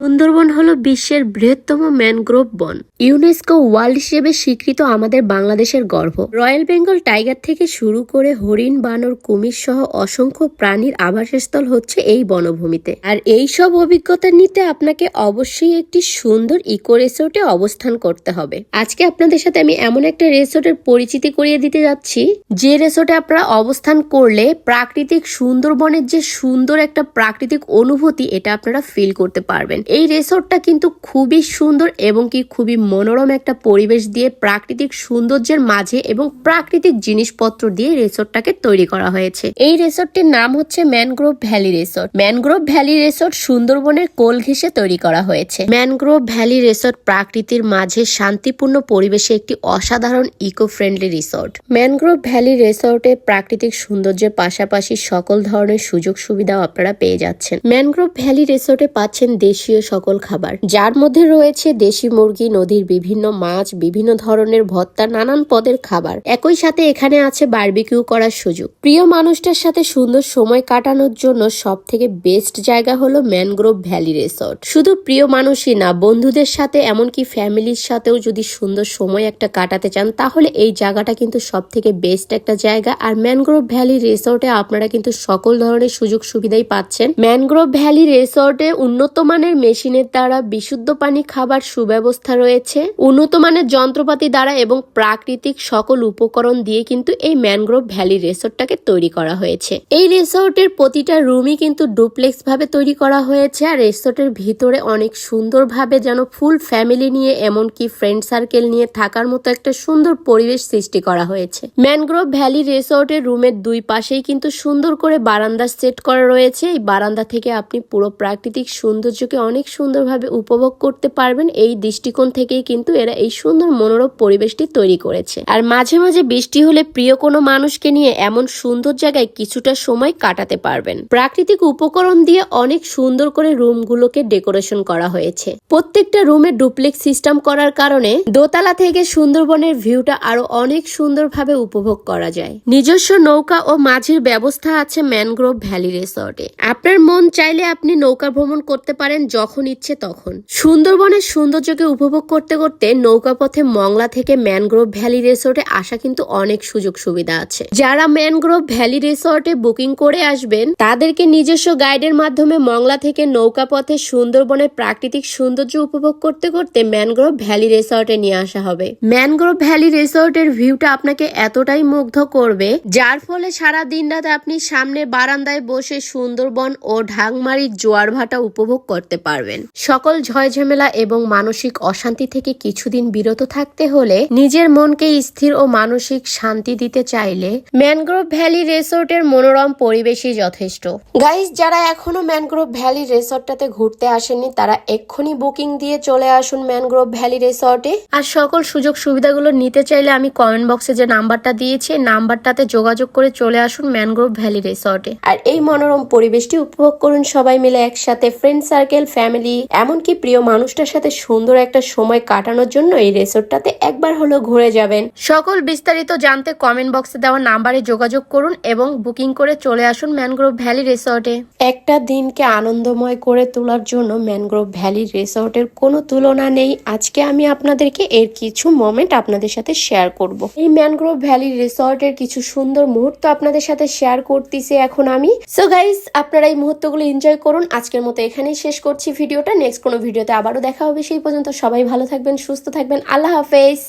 সুন্দরবন হলো বিশ্বের বৃহত্তম ম্যানগ্রোভ বন। ইউনেস্কো ওয়ার্ল্ড হিসেবে স্বীকৃত আমাদের বাংলাদেশের গর্ব। রয়্যাল বেঙ্গল টাইগার থেকে শুরু করে হরিণ, বানর, কুমির সহ অসংখ্য প্রাণীর আবাসস্থল হচ্ছে এই বনভূমিতে। আর এই সব অভিজ্ঞতা নিতে আপনাকে অবশ্যই একটি সুন্দর ইকো রিসোর্টে অবস্থান করতে হবে। আজকে আপনাদের সাথে আমি এমন একটা রিসোর্টের পরিচিতি করিয়ে দিতে যাচ্ছি, যে রিসোর্টে আপনারা অবস্থান করলে প্রাকৃতিক সুন্দরবনের যে সুন্দর একটা প্রাকৃতিক অনুভূতি এটা আপনারা ফিল করতে পারবেন। এই রিসোর্টটা কিন্তু খুবই সুন্দর এবং কি খুবই মনোরম একটা পরিবেশ দিয়ে প্রাকৃতিক সৌন্দর্যের মাঝে এবং প্রাকৃতিক জিনিসপত্র দিয়ে রিসোর্টটাকে তৈরি করা হয়েছে। এই রিসোর্টটির নাম হচ্ছে mangrove valley resort. Mangrove valley resort সুন্দরবনের কোল ঘেঁষে তৈরি করা হয়েছে। ম্যানগ্রোভ ভ্যালি রিসোর্ট প্রাকৃতির মাঝে শান্তিপূর্ণ পরিবেশে একটি অসাধারণ eco friendly resort. Mangrove valley রিসোর্টে প্রাকৃতিক সৌন্দর্যের পাশাপাশি সকল ধরনের সুযোগ সুবিধাও আপনারা পেয়ে যাচ্ছেন। ম্যানগ্রোভ ভ্যালি রিসোর্টে পাচ্ছেন দেশীয় সকল খাবার, যার মধ্যে রয়েছে দেশি মুরগি, নদীর বিভিন্ন মাছ, বিভিন্ন ধরনের ভর্তা, নানান পদের খাবার। একই সাথে এখানে আছে বারবিকিউ করার সুযোগ। প্রিয় মানুষটার সাথে সুন্দর সময় কাটানোর জন্য সব থেকে বেস্ট জায়গা হলো ম্যানগ্রোভ ভ্যালি রিসোর্ট। শুধু প্রিয় মানুষই না, বন্ধুদের সাথে এমনকি ফ্যামিলির সাথেও যদি সুন্দর সময় একটা কাটাতে চান তাহলে এই জায়গাটা কিন্তু সব থেকে বেস্ট একটা জায়গা। আর ম্যানগ্রোভ ভ্যালি রিসোর্টে আপনারা কিন্তু সকল ধরনের সুযোগ সুবিধাই পাচ্ছেন। ম্যানগ্রোভ ভ্যালি রিসোর্টে উন্নত মানের মেশিনের দ্বারা বিশুদ্ধ পানি খাবার সুব্যবস্থা রয়েছে। উন্নত মানের যন্ত্রপাতি দ্বারা এবং প্রাকৃতিক সকল উপকরণ দিয়ে কিন্তু এই ম্যানগ্রোভ ভ্যালি রিসোর্টটাকে তৈরি করা হয়েছে। এই রিসোর্টের প্রতিটা রুমই কিন্তু ডুপ্লেক্স ভাবে তৈরি করা হয়েছে। আর রিসোর্টের ভিতরে অনেক সুন্দর ভাবে যেন ফুল ফ্যামিলি নিয়ে এমনকি ফ্রেন্ড সার্কেল নিয়ে থাকার মতো একটা সুন্দর পরিবেশ সৃষ্টি করা হয়েছে। ম্যানগ্রোভ ভ্যালি রিসোর্টের রুমের দুই পাশেই কিন্তু সুন্দর করে বারান্দা সেট করা রয়েছে। এই বারান্দা থেকে আপনি পুরো প্রাকৃতিক সৌন্দর্যকে অনেক সুন্দরভাবে উপভোগ করতে পারবেন। এই দৃষ্টিকোণ থেকেই কিন্তু এরা এই সুন্দর মনোরম পরিবেশটি তৈরি করেছে। আর মাঝে মাঝে বৃষ্টি হলে প্রিয় কোনো মানুষকে নিয়ে এমন সুন্দর জায়গায় কিছুটা সময় কাটাতে পারবেন। প্রাকৃতিক উপকরণ দিয়ে অনেক সুন্দর করে রুমগুলোকে ডেকোরেশন করা হয়েছে। প্রত্যেকটা রুমে ডুপ্লেক্স সিস্টেম করার কারণে দোতলা থেকে সুন্দরবনের ভিউটা আরো অনেক সুন্দরভাবে উপভোগ করা যায়। নিজস্ব নৌকা ও মাঝির ব্যবস্থা আছে ম্যানগ্রোভ ভ্যালি রিসোর্টে। আপনার মন চাইলে আপনি নৌকা ভ্রমণ করতে পারেন যখন ইচ্ছে তখন। সুন্দরবনের সৌন্দর্যকে উপভোগ করতে করতে নৌকা পথে মংলা থেকে ম্যানগ্রোভ ভ্যালি রিসোর্টে আসা কিন্তু অনেক সুযোগ সুবিধা আছে। যারা ম্যানগ্রোভ ভ্যালি রিসোর্টে বুকিং করে আসবেন তাদেরকে নিজস্ব গাইডের মাধ্যমে মংলা থেকে নৌকা পথে সুন্দরবনের প্রাকৃতিক সৌন্দর্য উপভোগ করতে করতে ম্যানগ্রোভ ভ্যালি রিসোর্টে নিয়ে আসা হবে। ম্যানগ্রোভ ভ্যালি রিসোর্টের ভিউটা আপনাকে এতটাই মুগ্ধ করবে, যার ফলে সারা দিন রাত আপনি সামনে বারান্দায় বসে সুন্দরবন ও ঢাকমারির জোয়ার ভাটা উপভোগ করতে পারবেন। সকল ঝয়ঝামেলা এবং মানসিক অশান্তি থেকে কিছুদিন বিরত থাকতে হলে, নিজের মনকে স্থির ও মানসিক শান্তি দিতে চাইলে ম্যানগ্রোভ ভ্যালি রিসোর্টের মনোরম পরিবেশই যথেষ্ট। গাইস, যারা এখনো ম্যানগ্রোভ ভ্যালি রিসোর্টটাতে ঘুরতে আসেননি তারা এক্ষুনি বুকিং দিয়ে চলে আসুন ম্যানগ্রোভ ভ্যালি রিসোর্টে। আর সকল সুযোগ সুবিধাগুলো নিতে চাইলে আমি কমেন্ট বক্সে যে নাম্বারটা দিয়েছি নাম্বারটাতে যোগাযোগ করে চলে আসুন ম্যানগ্রোভ ভ্যালি রিসোর্টে। আর এই মনোরম পরিবেশটি উপভোগ করুন সবাই মিলে একসাথে, ফ্রেন্ড সার্কেল, ফ্যামিলি, এমনকি প্রিয় মানুষটার সাথে সুন্দর একটা সময় কাটানোর জন্য এই রিসোর্টটাতে একবার হলো ঘুরে যাবেন। সকল বিস্তারিত জানতে কমেন্ট বক্সে দেওয়া নাম্বারে যোগাযোগ করুন এবং বুকিং করে চলে আসুন ম্যানগ্রোভ ভ্যালি রিসোর্টে। একটা দিনকে আনন্দময় করে তোলার জন্য ম্যানগ্রোভ ভ্যালি রিসোর্টের কোনো তুলনা নেই। আজকে আমি আপনাদেরকে এর কিছু মোমেন্ট আপনাদের সাথে শেয়ার করব। এই ম্যানগ্রোভ ভ্যালি রিসোর্টের কিছু সুন্দর মুহূর্ত আপনাদের সাথে শেয়ার করতেছি এখন আমি। সো গাইস, আপনারা এই মুহূর্তগুলো এনজয় করুন। আজকের মতো এখানেই শেষ করছি ভিডিওটা। নেক্সট কোনো ভিডিওতে আবারও দেখা হবে। সেই পর্যন্ত সবাই ভালো থাকবেন, সুস্থ থাকবেন। আল্লাহ হাফেজ।